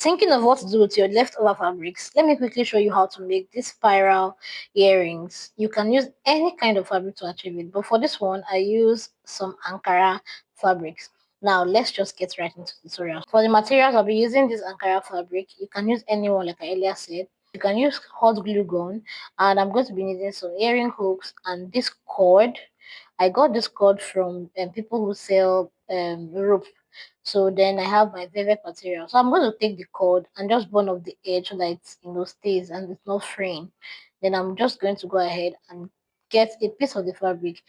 thinking of what to do with your leftover fabrics, let me quickly show you how to make these spiral earrings. You can use any kind of fabric to achieve it, but for this one, I use some Ankara fabrics. Now, let's just get right into the tutorial. For the materials, I'll be using this Ankara fabric. You can use anyone, like I earlier said. You can use hot glue gun, and I'm going to be needing some earring hooks and this cord. I got this cord from people who sell rope. So then I have my velvet material. So I'm going to take the cord and just burn off the edge so that it stays and it's not fraying. Then I'm just going to go ahead and get a piece of the fabric.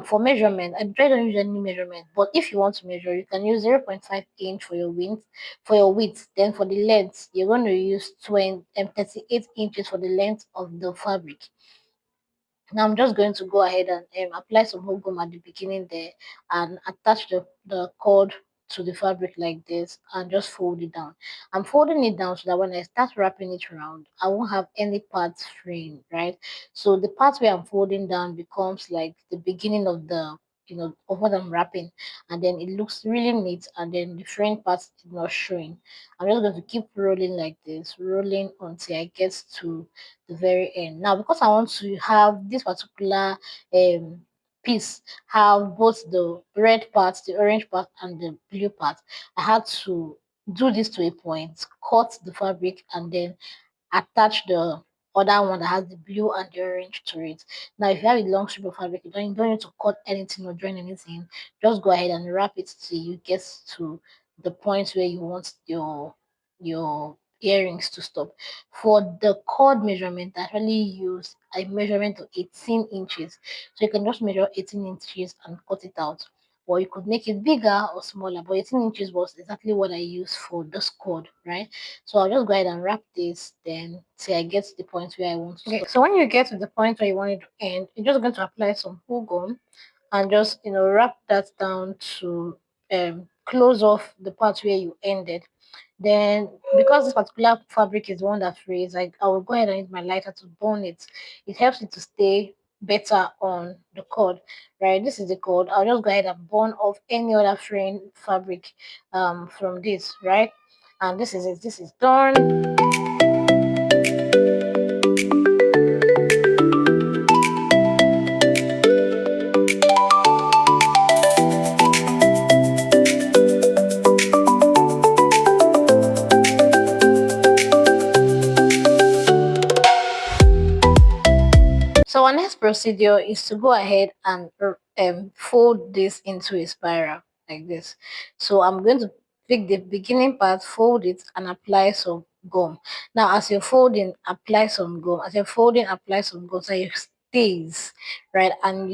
For measurement, I try don't use any measurement, but if you want to measure, you can use 0.5 inch for your width. Then for the length, you're going to use 38 inches for the length of the fabric. Now I'm just going to go ahead and apply some hot gum at the beginning there and attach the cord to the fabric like this and just fold it down. I'm folding it down so that when I start wrapping it around, I won't have any parts fraying, right? So the part where I'm folding down becomes like the beginning of the of what I'm wrapping, and then it looks really neat, and then the fraying part is not showing. I'm just going to keep rolling like this, rolling until I get to the very end. Now, because I want to have this particular piece have both the red part, the orange part, and the blue part, I had to do this to a point, cut the fabric, and then attach the other one that has the blue and the orange to it. Now, if you have a long strip of fabric, you don't need to cut anything or join anything. Just go ahead and wrap it till you get to the point where you want your earrings to stop. For the cord measurement, I actually use a measurement of 18 inches. So you can just measure 18 inches and cut it out. Or you could make it bigger or smaller, but 18 inches was exactly what I used for this cord, right? So I'll just go ahead and wrap this then till I get to the point where I want to stop. So when you get to the point where you want it to end, you're just going to apply some glue gum and just wrap that down to close off the part where you ended. Then, because this particular fabric is the one that frays, I will go ahead and use my lighter to burn it. It helps it to stay better on the cord, right? This is the cord. I'll just go ahead and burn off any other fraying fabric from this, right? And this is it. This is done. So our next procedure is to go ahead and fold this into a spiral like this. So I'm going to pick the beginning part, fold it, and apply some gum. Now, as you're folding, apply some gum. As you're folding, apply some gum so it stays, right? And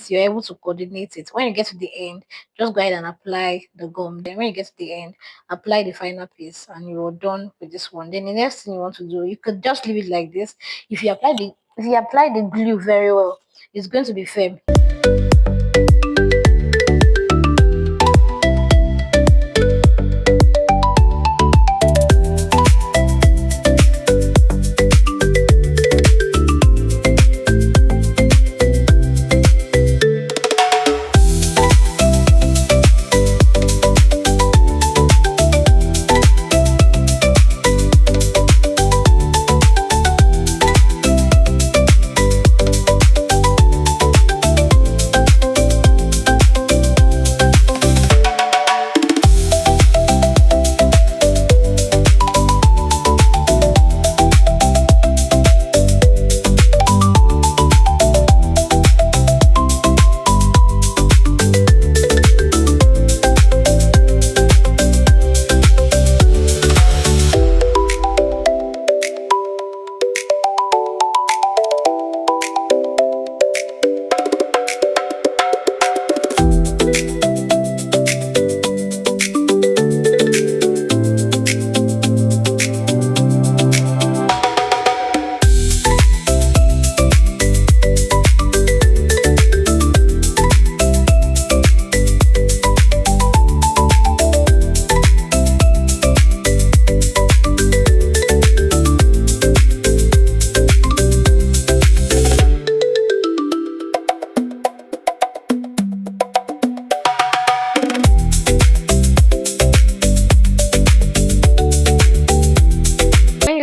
you're able to coordinate it. When you get to the end, just go ahead and apply the gum. Then when you get to the end, apply the final piece, and you're done with this one. Then the next thing you want to do, you could just leave it like this. If you apply the glue very well, it's going to be firm.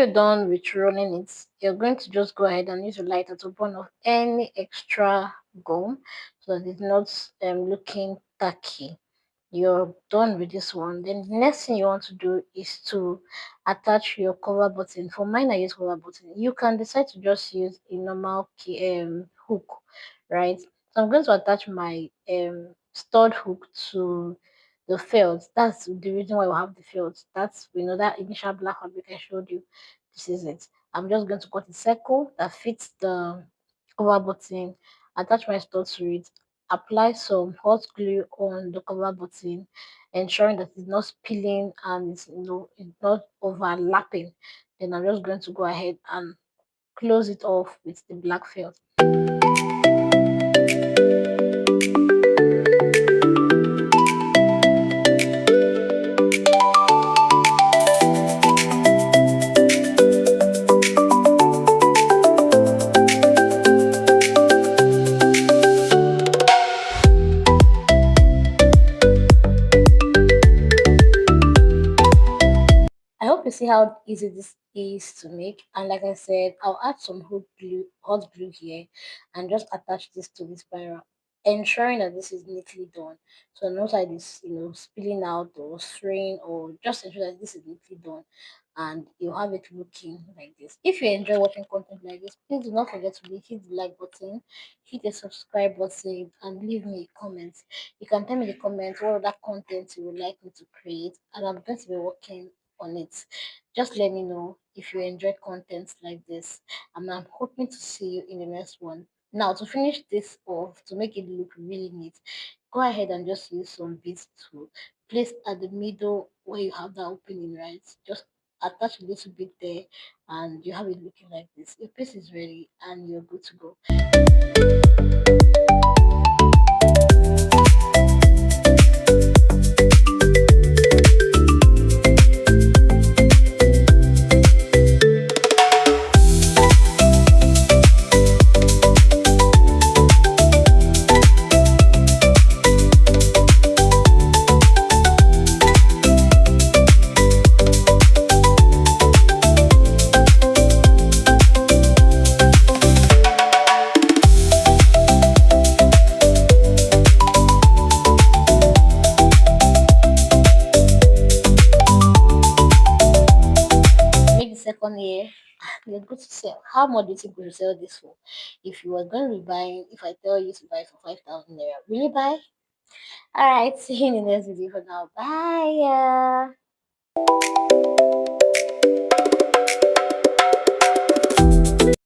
you're done with rolling it, you're going to just go ahead and use your lighter to burn off any extra gum so that it's not looking tacky. You're done with this one. Then the next thing you want to do is to attach your cover button. For mine, I use cover button. You can decide to just use a normal hook, right? So I'm going to attach my stud hook to the felt. That's the reason why we have the felt. That's that initial black fabric I showed you. This is it. I'm just going to cut a circle that fits the cover button, attach my stud to it, apply some hot glue on the cover button, ensuring that it's not spilling and it's not overlapping. Then I'm just going to go ahead and close it off with the black felt. I hope you see how easy this is to make. And like I said, I'll add some hot glue here, and just attach this to this spiral, ensuring that this is neatly done. So no side is spilling out or straying, or just ensure that this is neatly done, and you have it looking like this. If you enjoy watching content like this, please do not forget to hit the like button, hit the subscribe button, and leave me a comment. You can tell me in the comments what other content you would like me to create, and I'm going to be working on it. Just let me know if you enjoyed content like this, and I'm hoping to see you in the next one. Now, to finish this off, to make it look really neat, go ahead and just use some beads to place at the middle where you have that opening, right? Just attach a little bit there, and you have it looking like this. Your piece is ready, and you're good to go. Make the second year, you're good to sell. How much do you think we should sell this for? If you are going to be buying, if I tell you to buy for 5,000 naira, will you buy? All right, see you in the next video for now. Bye.